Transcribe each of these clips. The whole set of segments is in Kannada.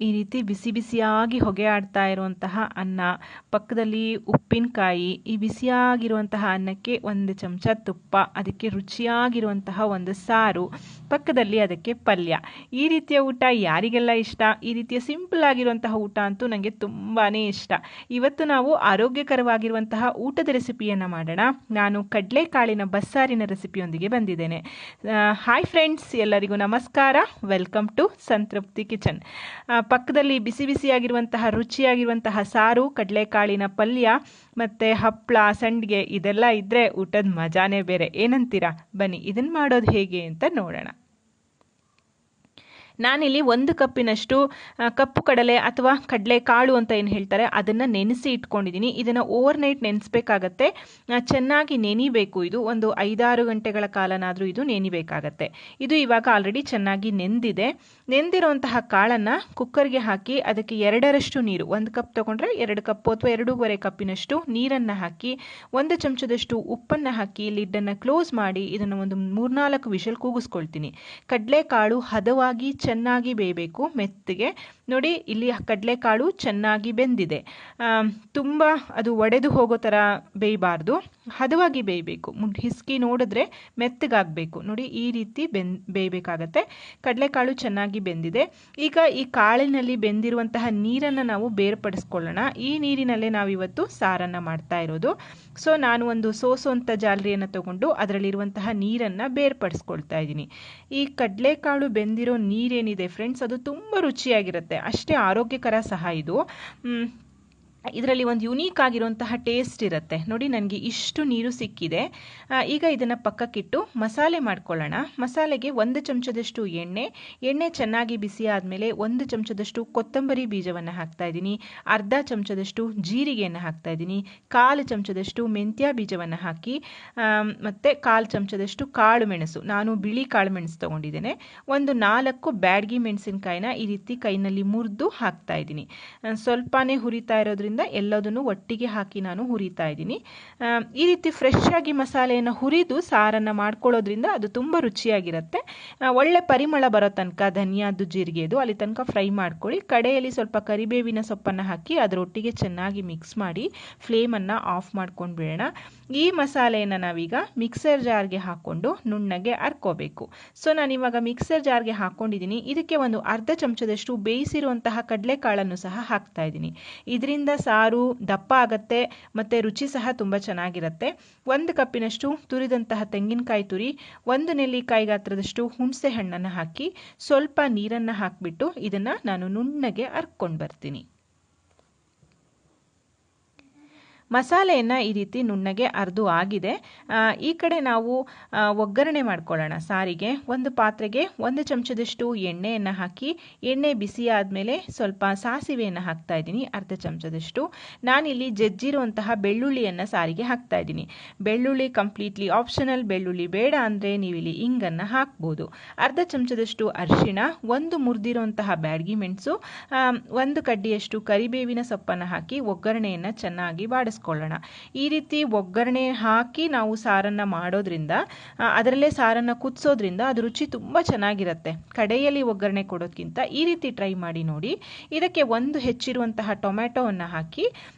ಈ ರೀತಿ ಬಿಸಿ ಬಿಸಿಯಾಗಿ ಹೊಗೆ ಆಡ್ತಾ ಇರುವಂತಹ ಅನ್ನ, ಪಕ್ಕದಲ್ಲಿ ಉಪ್ಪಿನಕಾಯಿ, ಈ ಬಿಸಿಯಾಗಿರುವಂತಹ ಅನ್ನಕ್ಕೆ ಒಂದು ಚಮಚ ತುಪ್ಪ, ಅದಕ್ಕೆ ರುಚಿಯಾಗಿರುವಂತಹ ಒಂದು ಸಾರು, ಪಕ್ಕದಲ್ಲಿ ಅದಕ್ಕೆ ಪಲ್ಯ. ಈ ರೀತಿಯ ಊಟ ಯಾರಿಗೆಲ್ಲ ಇಷ್ಟ? ಈ ರೀತಿಯ ಸಿಂಪಲ್ ಆಗಿರುವಂತಹ ಊಟ ಅಂತೂ ನನಗೆ ತುಂಬಾ ಇಷ್ಟ. ಇವತ್ತು ನಾವು ಆರೋಗ್ಯಕರವಾಗಿರುವಂತಹ ಊಟದ ರೆಸಿಪಿಯನ್ನು ಮಾಡೋಣ. ನಾನು ಕಡಲೆಕಾಳಿನ ಬಸ್ಸಾರಿನ ರೆಸಿಪಿಯೊಂದಿಗೆ ಬಂದಿದ್ದೇನೆ. ಹಾಯ್ ಫ್ರೆಂಡ್ಸ್, ಎಲ್ಲರಿಗೂ ನಮಸ್ಕಾರ. ವೆಲ್ಕಮ್ ಟು ಸಂತೃಪ್ತಿ ಕಿಚನ್. ಪಕ್ಕದಲ್ಲಿ ಬಿಸಿ ಬಿಸಿಯಾಗಿರುವಂತಹ ರುಚಿಯಾಗಿರುವಂತಹ ಸಾರು, ಕಡಲೆಕಾಳಿನ ಪಲ್ಯ ಮತ್ತು ಹಪ್ಪಳ, ಸಂಡಿಗೆ ಇದೆಲ್ಲ ಇದ್ದರೆ ಊಟದ ಮಜಾನೇ ಬೇರೆ. ಏನಂತೀರಾ? ಬನ್ನಿ ಇದನ್ನು ಮಾಡೋದು ಹೇಗೆ ಅಂತ ನೋಡೋಣ. ನಾನಿಲ್ಲಿ 1 ಕಪ್ಪಿನಷ್ಟು ಕಪ್ಪು ಕಡಲೆ ಅಥವಾ ಕಡಲೆಕಾಳು ಅಂತ ಏನು ಹೇಳ್ತಾರೆ ಅದನ್ನು ನೆನೆಸಿ ಇಟ್ಕೊಂಡಿದ್ದೀನಿ. ಇದನ್ನು ಓವರ್ನೈಟ್ ನೆನೆಸಬೇಕಾಗತ್ತೆ. ಚೆನ್ನಾಗಿ ನೆನಿಬೇಕು. ಇದು ಒಂದು 5-6 ಗಂಟೆಗಳ ಕಾಲನಾದರೂ ಇದು ನೆನಿಬೇಕಾಗತ್ತೆ. ಇದು ಇವಾಗ ಆಲ್ರೆಡಿ ಚೆನ್ನಾಗಿ ನೆಂದಿದೆ. ನೆಂದಿರುವಂತಹ ಕಾಳನ್ನು ಕುಕ್ಕರ್ಗೆ ಹಾಕಿ ಅದಕ್ಕೆ 2ರಷ್ಟು ನೀರು, 1 ಕಪ್ ತೊಗೊಂಡ್ರೆ 2 ಕಪ್ ಅಥವಾ 2.5 ಕಪ್ಪಿನಷ್ಟು ನೀರನ್ನು ಹಾಕಿ 1 ಚಮಚದಷ್ಟು ಉಪ್ಪನ್ನು ಹಾಕಿ ಲಿಡ್ಡನ್ನು ಕ್ಲೋಸ್ ಮಾಡಿ ಇದನ್ನು ಒಂದು 3-4 ವಿಷಲ್ ಕೂಗಿಸ್ಕೊಳ್ತೀನಿ. ಕಡಲೆಕಾಳು ಹದವಾಗಿ ಚೆನ್ನಾಗಿ ಬೇಯಬೇಕು, ಮೆತ್ತಗೆ. ನೋಡಿ, ಇಲ್ಲಿ ಕಡಲೆಕಾಳು ಚೆನ್ನಾಗಿ ಬೆಂದಿದೆ. ತುಂಬ ಅದು ಒಡೆದು ಹೋಗೋ ಥರ ಬೇಯಬಾರ್ದು, ಹದವಾಗಿ ಬೇಯಬೇಕು. ಹಿಸ್ಕಿ ನೋಡಿದ್ರೆ ಮೆತ್ತಗಾಗಬೇಕು. ನೋಡಿ, ಈ ರೀತಿ ಬೇಯಬೇಕಾಗತ್ತೆ. ಕಡಲೆಕಾಳು ಚೆನ್ನಾಗಿ ಬೆಂದಿದೆ. ಈಗ ಈ ಕಾಳಿನಲ್ಲಿ ಬೆಂದಿರುವಂತಹ ನೀರನ್ನು ನಾವು ಬೇರ್ಪಡಿಸ್ಕೊಳ್ಳೋಣ. ಈ ನೀರಿನಲ್ಲೇ ನಾವಿವತ್ತು ಸಾರನ್ನು ಮಾಡ್ತಾ ಇರೋದು. ಸೊ ನಾನು ಒಂದು ಸೋಸುವಂಥ ಜಾಲರಿಯನ್ನು ತಗೊಂಡು ಅದರಲ್ಲಿರುವಂತಹ ನೀರನ್ನು ಬೇರ್ಪಡಿಸ್ಕೊಳ್ತಾ ಇದ್ದೀನಿ. ಈ ಕಡಲೆಕಾಳು ಬೆಂದಿರೋ ನೀರೇನಿದೆ ಫ್ರೆಂಡ್ಸ್, ಅದು ತುಂಬ ರುಚಿಯಾಗಿರುತ್ತೆ, ಅಷ್ಟೇ ಆರೋಗ್ಯಕರ ಸಹ ಇದು. ಇದರಲ್ಲಿ ಒಂದು ಯುನೀಕ್ ಆಗಿರುವಂತಹ ಟೇಸ್ಟ್ ಇರುತ್ತೆ. ನೋಡಿ, ನನಗೆ ಇಷ್ಟು ನೀರು ಸಿಕ್ಕಿದೆ. ಈಗ ಇದನ್ನು ಪಕ್ಕಕ್ಕಿಟ್ಟು ಮಸಾಲೆ ಮಾಡ್ಕೊಳ್ಳೋಣ. ಮಸಾಲೆಗೆ 1 ಚಮಚದಷ್ಟು ಎಣ್ಣೆ ಚೆನ್ನಾಗಿ ಬಿಸಿ ಆದಮೇಲೆ 1 ಚಮಚದಷ್ಟು ಕೊತ್ತಂಬರಿ ಬೀಜವನ್ನು ಹಾಕ್ತಾ ಇದ್ದೀನಿ. ಅರ್ಧ ಚಮಚದಷ್ಟು ಜೀರಿಗೆಯನ್ನು ಹಾಕ್ತಾ ಇದ್ದೀನಿ. 1/4 ಚಮಚದಷ್ಟು ಮೆಂತ್ಯ ಬೀಜವನ್ನು ಹಾಕಿ ಮತ್ತು 1/4 ಚಮಚದಷ್ಟು ಕಾಳು ಮೆಣಸು, ನಾನು ಬಿಳಿ ಕಾಳು ಮೆಣಸು ತೊಗೊಂಡಿದ್ದೇನೆ. ಒಂದು 4 ಬ್ಯಾಡಗಿ ಮೆಣಸಿನಕಾಯಿನ ಈ ರೀತಿ ಕೈನಲ್ಲಿ ಮುರಿದು ಹಾಕ್ತಾ ಇದ್ದೀನಿ. ಸ್ವಲ್ಪನೇ ಹುರಿತಾ ಇರೋದ್ರಿಂದ ಎಲ್ಲದನ್ನು ಒಟ್ಟಿಗೆ ಹಾಕಿ ನಾನು ಹುರಿತಾ ಇದ್ದೀನಿ. ಈ ರೀತಿ ಫ್ರೆಶ್ ಆಗಿ ಮಸಾಲೆಯನ್ನು ಹುರಿದು ಸಾರನ್ನು ಮಾಡ್ಕೊಳ್ಳೋದ್ರಿಂದ ಅದು ತುಂಬ ರುಚಿಯಾಗಿರುತ್ತೆ. ಒಳ್ಳೆ ಪರಿಮಳ ಬರೋ ತನಕ ಧನಿಯಾದ್ದು, ಜೀರಿಗೆದು ಅಲ್ಲಿ ತನಕ ಫ್ರೈ ಮಾಡ್ಕೊಳ್ಳಿ. ಕಡೆಯಲ್ಲಿ ಸ್ವಲ್ಪ ಕರಿಬೇವಿನ ಸೊಪ್ಪನ್ನು ಹಾಕಿ ಅದರೊಟ್ಟಿಗೆ ಚೆನ್ನಾಗಿ ಮಿಕ್ಸ್ ಮಾಡಿ ಫ್ಲೇಮನ್ನು ಆಫ್ ಮಾಡ್ಕೊಂಡು ಬಿಡೋಣ. ಈ ಮಸಾಲೆಯನ್ನು ನಾವೀಗ ಮಿಕ್ಸರ್ ಜಾರ್ಗೆ ಹಾಕ್ಕೊಂಡು ನುಣ್ಣಗೆ ಅರ್ಕೋಬೇಕು. ಸೊ ನಾನಿವಾಗ ಮಿಕ್ಸರ್ ಜಾರ್ಗೆ ಹಾಕ್ಕೊಂಡಿದ್ದೀನಿ. ಇದಕ್ಕೆ ಒಂದು ಅರ್ಧ ಚಮಚದಷ್ಟು ಬೇಯಿಸಿರುವಂತಹ ಕಡಲೆಕಾಳನ್ನು ಸಹ ಹಾಕ್ತಾ ಇದ್ದೀನಿ. ಇದರಿಂದ ಸಾರು ದಪ್ಪ ಆಗತ್ತೆ ಮತ್ತು ರುಚಿ ಸಹ ತುಂಬ ಚೆನ್ನಾಗಿರುತ್ತೆ. 1 ಕಪ್ಪಿನಷ್ಟು ತುರಿದಂತಹ ತೆಂಗಿನಕಾಯಿ ತುರಿ, 1 ನೆಲ್ಲಿಕಾಯಿ ಗಾತ್ರದಷ್ಟು ಹುಣಸೆ ಹಣ್ಣನ್ನು ಹಾಕಿ ಸ್ವಲ್ಪ ನೀರನ್ನು ಹಾಕಿಬಿಟ್ಟು ಇದನ್ನು ನಾನು ನುಣ್ಣಗೆ ಅರ್ಕೊಂಡು ಬರ್ತೀನಿ. ಮಸಾಲೆಯನ್ನು ಈ ರೀತಿ ನುಣ್ಣಗೆ ಅರ್ದು ಆಗಿದೆ. ಈ ಕಡೆ ನಾವು ಒಗ್ಗರಣೆ ಮಾಡ್ಕೊಳ್ಳೋಣ. ಸಾರಿಗೆ ಒಂದು ಪಾತ್ರೆಗೆ 1 ಚಮಚದಷ್ಟು ಎಣ್ಣೆಯನ್ನು ಹಾಕಿ, ಎಣ್ಣೆ ಬಿಸಿ ಆದಮೇಲೆ ಸ್ವಲ್ಪ ಸಾಸಿವೆಯನ್ನು ಹಾಕ್ತಾ ಇದ್ದೀನಿ, ಅರ್ಧ ಚಮಚದಷ್ಟು. ನಾನಿಲ್ಲಿ ಜಜ್ಜಿರುವಂತಹ ಬೆಳ್ಳುಳ್ಳಿಯನ್ನು ಸಾರಿಗೆ ಹಾಕ್ತಾ ಇದ್ದೀನಿ. ಬೆಳ್ಳುಳ್ಳಿ ಕಂಪ್ಲೀಟ್ಲಿ ಆಪ್ಷನಲ್, ಬೆಳ್ಳುಳ್ಳಿ ಬೇಡ ಅಂದರೆ ನೀವಿಲ್ಲಿ ಇಂಗನ್ನು ಹಾಕ್ಬೋದು. ಅರ್ಧ ಚಮಚದಷ್ಟು ಅರಿಶಿಣ, 1 ಮುರಿದಿರುವಂತಹ ಬ್ಯಾಡಗಿ ಮೆಣಸು, 1 ಕಡ್ಡಿಯಷ್ಟು ಕರಿಬೇವಿನ ಸೊಪ್ಪನ್ನು ಹಾಕಿ ಒಗ್ಗರಣೆಯನ್ನು ಚೆನ್ನಾಗಿ ಬಾಡಿಸ್ಕೊಳ್ಳೋಣ. ಈ ರೀತಿ ಒಗ್ಗರಣೆ ಹಾಕಿ ನಾವು ಸಾರನ್ನು ಮಾಡೋದ್ರಿಂದ, ಅದರಲ್ಲೇ ಸಾರನ್ನು ಕುದಿಸೋದ್ರಿಂದ ಅದು ರುಚಿ ತುಂಬ ಚೆನ್ನಾಗಿರುತ್ತೆ. ಕಡೆಯಲ್ಲಿ ಒಗ್ಗರಣೆ ಕೊಡೋದಕ್ಕಿಂತ ಈ ರೀತಿ ಟ್ರೈ ಮಾಡಿ ನೋಡಿ. ಇದಕ್ಕೆ 1 ಹೆಚ್ಚಿರುವಂತಹ ಟೊಮ್ಯಾಟೋವನ್ನು ಹಾಕಿ,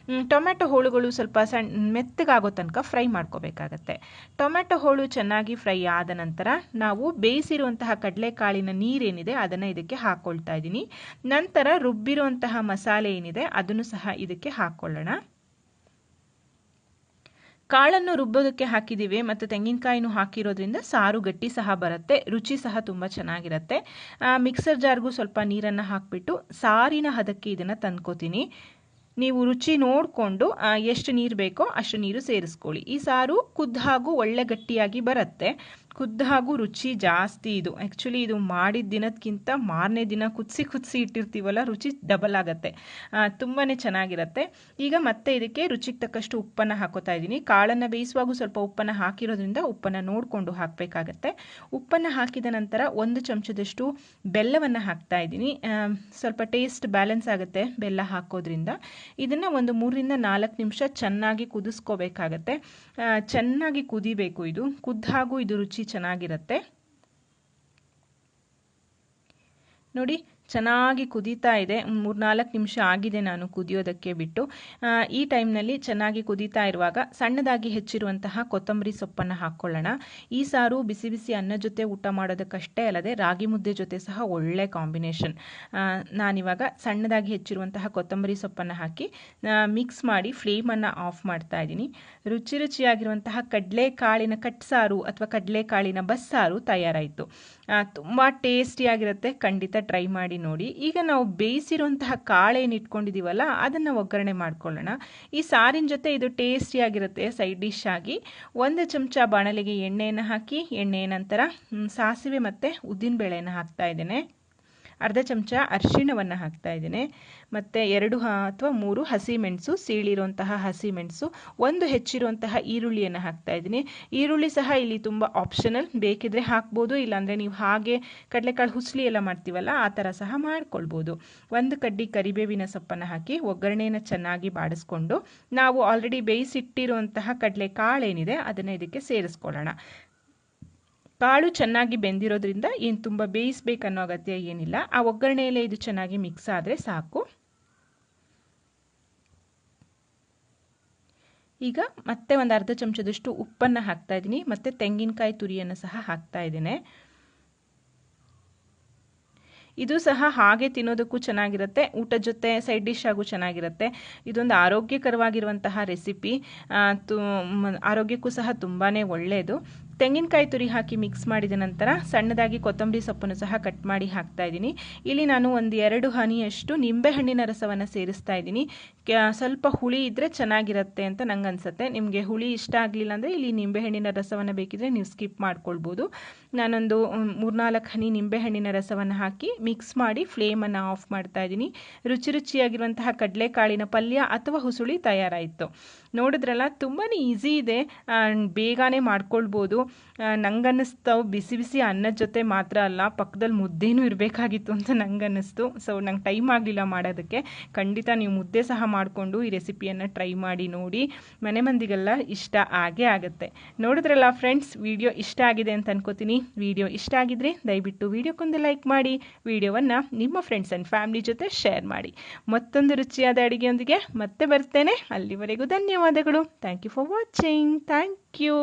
ಟೊಮ್ಯಾಟೊ ಹೋಳುಗಳು ಸ್ವಲ್ಪ ಮೆತ್ತಗಾಗೋ ತನಕ ಫ್ರೈ ಮಾಡ್ಕೋಬೇಕಾಗತ್ತೆ. ಟೊಮ್ಯಾಟೊ ಹೋಳು ಚೆನ್ನಾಗಿ ಫ್ರೈ ಆದ ನಂತರ ನಾವು ಬೇಯಿಸಿರುವಂತಹ ಕಡಲೆಕಾಳಿನ ನೀರೇನಿದೆ ಅದನ್ನು ಇದಕ್ಕೆ ಹಾಕ್ಕೊಳ್ತಾ ಇದ್ದೀನಿ. ನಂತರ ರುಬ್ಬಿರುವಂತಹ ಮಸಾಲೆ ಏನಿದೆ ಅದನ್ನು ಸಹ ಇದಕ್ಕೆ ಹಾಕ್ಕೊಳ್ಳೋಣ. ಕಾಳನ್ನು ರುಬ್ಬೋದಕ್ಕೆ ಹಾಕಿದ್ದೀವಿ ಮತ್ತು ತೆಂಗಿನಕಾಯಿನೂ ಹಾಕಿರೋದ್ರಿಂದ ಸಾರು ಗಟ್ಟಿ ಸಹ ಬರುತ್ತೆ, ರುಚಿ ಸಹ ತುಂಬ ಚೆನ್ನಾಗಿರುತ್ತೆ. ಮಿಕ್ಸರ್ ಜಾರ್ಗೂ ಸ್ವಲ್ಪ ನೀರನ್ನು ಹಾಕಿಬಿಟ್ಟು ಸಾರಿನ ಹದಕ್ಕೆ ಇದನ್ನು ತಂದ್ಕೋತೀನಿ. ನೀವು ರುಚಿ ನೋಡಿಕೊಂಡು ಎಷ್ಟು ನೀರು ಬೇಕೋ ಅಷ್ಟು ನೀರು ಸೇರಿಸ್ಕೊಳ್ಳಿ. ಈ ಸಾರು ಕುದ್ದು ಹಾಗೂ ಒಳ್ಳೆ ಗಟ್ಟಿಯಾಗಿ ಬರುತ್ತೆ. ಕುದ್ದು ಹಾಗೂ ರುಚಿ ಜಾಸ್ತಿ. ಇದು ಆ್ಯಕ್ಚುಲಿ ಇದು ಮಾಡಿದ ದಿನಕ್ಕಿಂತ ಮಾರನೇ ದಿನ ಕುದಿಸಿ ಇಟ್ಟಿರ್ತೀವಲ್ಲ, ರುಚಿ ಡಬಲ್ ಆಗುತ್ತೆ. ತುಂಬಾ ಚೆನ್ನಾಗಿರುತ್ತೆ. ಈಗ ಮತ್ತೆ ಇದಕ್ಕೆ ರುಚಿಗೆ ತಕ್ಕಷ್ಟು ಉಪ್ಪನ್ನು ಹಾಕೋತಾ ಇದ್ದೀನಿ. ಕಾಳನ್ನು ಬೇಯಿಸುವಾಗ ಸ್ವಲ್ಪ ಉಪ್ಪನ್ನು ಹಾಕಿರೋದ್ರಿಂದ ಉಪ್ಪನ್ನು ನೋಡಿಕೊಂಡು ಹಾಕಬೇಕಾಗತ್ತೆ. ಉಪ್ಪನ್ನು ಹಾಕಿದ ನಂತರ 1 ಚಮಚದಷ್ಟು ಬೆಲ್ಲವನ್ನು ಹಾಕ್ತಾ ಇದ್ದೀನಿ. ಸ್ವಲ್ಪ ಟೇಸ್ಟ್ ಬ್ಯಾಲೆನ್ಸ್ ಆಗುತ್ತೆ ಬೆಲ್ಲ ಹಾಕೋದ್ರಿಂದ. ಇದನ್ನು ಒಂದು 3-4 ನಿಮಿಷ ಚೆನ್ನಾಗಿ ಕುದಿಸ್ಕೋಬೇಕಾಗತ್ತೆ. ಚೆನ್ನಾಗಿ ಕುದಿಬೇಕು. ಇದು ಕುದ್ದಾಗೂ ಇದು ರುಚಿ ಚೆನ್ನಾಗಿರುತ್ತೆ. ನೋಡಿ, ಚೆನ್ನಾಗಿ ಕುದೀತಾ ಇದೆ. 3-4 ನಿಮಿಷ ಆಗಿದೆ ನಾನು ಕುದಿಯೋದಕ್ಕೆ ಬಿಟ್ಟು. ಈ ಟೈಮ್ನಲ್ಲಿ ಚೆನ್ನಾಗಿ ಕುದೀತಾ ಇರುವಾಗ ಸಣ್ಣದಾಗಿ ಹೆಚ್ಚಿರುವಂತಹ ಕೊತ್ತಂಬರಿ ಸೊಪ್ಪನ್ನು ಹಾಕ್ಕೊಳ್ಳೋಣ. ಈ ಸಾರು ಬಿಸಿ ಬಿಸಿ ಅನ್ನ ಜೊತೆ ಊಟ ಮಾಡೋದಕ್ಕಷ್ಟೇ ಅಲ್ಲದೆ ರಾಗಿ ಮುದ್ದೆ ಜೊತೆ ಸಹ ಒಳ್ಳೆ ಕಾಂಬಿನೇಷನ್. ನಾನಿವಾಗ ಸಣ್ಣದಾಗಿ ಹೆಚ್ಚಿರುವಂತಹ ಕೊತ್ತಂಬರಿ ಸೊಪ್ಪನ್ನು ಹಾಕಿ ಮಿಕ್ಸ್ ಮಾಡಿ ಫ್ಲೇಮನ್ನು ಆಫ್ ಮಾಡ್ತಾ ಇದ್ದೀನಿ. ರುಚಿ ರುಚಿಯಾಗಿರುವಂತಹ ಕಡಲೆಕಾಳಿನ ಕಟ್ಸಾರು ಅಥವಾ ಕಡಲೆಕಾಳಿನ ಬಸ್ಸಾರು ತಯಾರಾಯಿತು. ತುಂಬ ಟೇಸ್ಟಿಯಾಗಿರುತ್ತೆ, ಖಂಡಿತ ಟ್ರೈ ಮಾಡಿ ನೋಡಿ. ಈಗ ನಾವು ಬೇಯಿಸಿರುವಂತಹ ಕಾಳೇನು ಇಟ್ಕೊಂಡಿದ್ದೀವಲ್ಲ ಅದನ್ನು ಒಗ್ಗರಣೆ ಮಾಡ್ಕೊಳ್ಳೋಣ. ಈ ಸಾರಿನ ಜೊತೆ ಇದು ಟೇಸ್ಟಿಯಾಗಿರುತ್ತೆ ಸೈಡ್ ಡಿಶ್ ಆಗಿ. 1 ಚಮಚ ಬಾಣಲೆಗೆ ಎಣ್ಣೆಯನ್ನು ಹಾಕಿ, ಎಣ್ಣೆಯ ನಂತರ ಸಾಸಿವೆ ಮತ್ತು ಉದ್ದಿನಬೇಳೆಯನ್ನು ಹಾಕ್ತಾ ಇದ್ದೇನೆ. ಅರ್ಧ ಚಮಚ ಅರಿಶಿಣವನ್ನು ಹಾಕ್ತಾ ಇದ್ದೇನೆ. ಮತ್ತು 2 ಅಥವಾ 3 ಹಸಿಮೆಣಸು, ಸೀಳಿರುವಂತಹ ಹಸಿಮೆಣಸು, 1 ಹೆಚ್ಚಿರುವಂತಹ ಈರುಳ್ಳಿಯನ್ನು ಹಾಕ್ತಾ ಇದ್ದೀನಿ. ಈರುಳ್ಳಿ ಸಹ ಇಲ್ಲಿ ತುಂಬ ಆಪ್ಷನಲ್, ಬೇಕಿದ್ರೆ ಹಾಕ್ಬೋದು, ಇಲ್ಲಾಂದರೆ ನೀವು ಹಾಗೆ ಕಡಲೆಕಾಳು ಹುಸ್ಲಿ ಎಲ್ಲ ಮಾಡ್ತೀವಲ್ಲ ಆ ಥರ ಸಹ ಮಾಡ್ಕೊಳ್ಬೋದು. 1 ಕಡ್ಡಿ ಕರಿಬೇವಿನ ಸೊಪ್ಪನ್ನು ಹಾಕಿ ಒಗ್ಗರಣೆಯನ್ನು ಚೆನ್ನಾಗಿ ಬಾಡಿಸ್ಕೊಂಡು ನಾವು ಆಲ್ರೆಡಿ ಬೇಯಿಸಿಟ್ಟಿರುವಂತಹ ಕಡಲೆಕಾಳೇನಿದೆ ಅದನ್ನು ಇದಕ್ಕೆ ಸೇರಿಸ್ಕೊಳ್ಳೋಣ. ಕಾಳು ಚೆನ್ನಾಗಿ ಬೆಂದಿರೋದ್ರಿಂದ ಏನು ತುಂಬ ಬೇಯಿಸಬೇಕನ್ನೋ ಅಗತ್ಯ ಏನಿಲ್ಲ. ಆ ಒಗ್ಗರಣೆಯಲ್ಲೇ ಇದು ಚೆನ್ನಾಗಿ ಮಿಕ್ಸ್ ಆದರೆ ಸಾಕು. ಈಗ ಮತ್ತೆ 1 ಅರ್ಧ ಚಮಚದಷ್ಟು ಉಪ್ಪನ್ನು ಹಾಕ್ತಾ ಇದ್ದೀನಿ ಮತ್ತು ತೆಂಗಿನಕಾಯಿ ತುರಿಯನ್ನು ಸಹ ಹಾಕ್ತಾ ಇದ್ದೇನೆ. ಇದು ಸಹ ಹಾಗೆ ತಿನ್ನೋದಕ್ಕೂ ಚೆನ್ನಾಗಿರುತ್ತೆ, ಊಟದ ಜೊತೆ ಸೈಡ್ ಡಿಶ್ ಆಗೂ ಚೆನ್ನಾಗಿರುತ್ತೆ. ಇದೊಂದು ಆರೋಗ್ಯಕರವಾಗಿರುವಂತಹ ರೆಸಿಪಿ, ಆರೋಗ್ಯಕ್ಕೂ ಸಹ ತುಂಬಾ ಒಳ್ಳೆಯದು. ತೆಂಗಿನಕಾಯಿ ತುರಿ ಹಾಕಿ ಮಿಕ್ಸ್ ಮಾಡಿದ ನಂತರ ಸಣ್ಣದಾಗಿ ಕೊತ್ತಂಬರಿ ಸೊಪ್ಪನ್ನು ಸಹ ಕಟ್ ಮಾಡಿ ಹಾಕ್ತಾ ಇದ್ದೀನಿ. ಇಲ್ಲಿ ನಾನು 1-2 ಹನಿಯಷ್ಟು ನಿಂಬೆಹಣ್ಣಿನ ರಸವನ್ನು ಸೇರಿಸ್ತಾ ಇದ್ದೀನಿ. ಸ್ವಲ್ಪ ಹುಳಿ ಇದ್ದರೆ ಚೆನ್ನಾಗಿರುತ್ತೆ ಅಂತ ನಂಗೆ ಅನಿಸುತ್ತೆ. ನಿಮಗೆ ಹುಳಿ ಇಷ್ಟ ಆಗಲಿಲ್ಲ ಅಂದರೆ ಇಲ್ಲಿ ನಿಂಬೆಹಣ್ಣಿನ ರಸವನ್ನು ಬೇಕಿದ್ರೆ ನೀವು ಸ್ಕಿಪ್ ಮಾಡ್ಕೊಳ್ಬೋದು. ನಾನೊಂದು 3-4 ಹನಿ ನಿಂಬೆಹಣ್ಣಿನ ರಸವನ್ನು ಹಾಕಿ ಮಿಕ್ಸ್ ಮಾಡಿ ಫ್ಲೇಮನ್ನು ಆಫ್ ಮಾಡ್ತಾ ಇದ್ದೀನಿ. ರುಚಿ ರುಚಿಯಾಗಿರುವಂತಹ ಕಡಲೆಕಾಳಿನ ಪಲ್ಯ ಅಥವಾ ಹುಸುಳಿ ತಯಾರಾಯಿತು. ನೋಡಿದ್ರಲ್ಲ, ತುಂಬಾ ಈಸಿ ಇದೆ, ಬೇಗನೆ ಮಾಡ್ಕೊಳ್ಬೋದು. ನಂಗನ್ನಿಸ್ತು ಬಿಸಿ ಬಿಸಿ ಅನ್ನದ ಜೊತೆ ಮಾತ್ರ ಅಲ್ಲ, ಪಕ್ಕದಲ್ಲಿ ಮುದ್ದೆನೂ ಇರಬೇಕಾಗಿತ್ತು ಅಂತ ನಂಗನ್ನಿಸ್ತು. ಸೊ ನಂಗೆ ಟೈಮ್ ಆಗಲಿಲ್ಲ ಮಾಡೋದಕ್ಕೆ. ಖಂಡಿತ ನೀವು ಮುದ್ದೆ ಸಹ ಮಾಡಿಕೊಂಡು ಈ ರೆಸಿಪಿಯನ್ನು ಟ್ರೈ ಮಾಡಿ ನೋಡಿ, ಮನೆ ಮಂದಿಗೆಲ್ಲ ಇಷ್ಟ ಆಗೇ ಆಗುತ್ತೆ. ನೋಡಿದ್ರಲ್ಲ ಫ್ರೆಂಡ್ಸ್, ವಿಡಿಯೋ ಇಷ್ಟ ಆಗಿದೆ ಅಂತ ಅನ್ಕೋತೀನಿ. ವಿಡಿಯೋ ಇಷ್ಟ ಆಗಿದ್ರೆ ದಯವಿಟ್ಟು ವಿಡಿಯೋಕ್ಕೊಂದು ಲೈಕ್ ಮಾಡಿ, ವಿಡಿಯೋವನ್ನು ನಿಮ್ಮ ಫ್ರೆಂಡ್ಸ್ ಆ್ಯಂಡ್ ಫ್ಯಾಮಿಲಿ ಜೊತೆ ಶೇರ್ ಮಾಡಿ. ಮತ್ತೊಂದು ರುಚಿಯಾದ ಅಡುಗೆಯೊಂದಿಗೆ ಮತ್ತೆ ಬರ್ತೇನೆ. ಅಲ್ಲಿವರೆಗೂ ಧನ್ಯವಾದಗಳು. Thank you for watching. Thank you.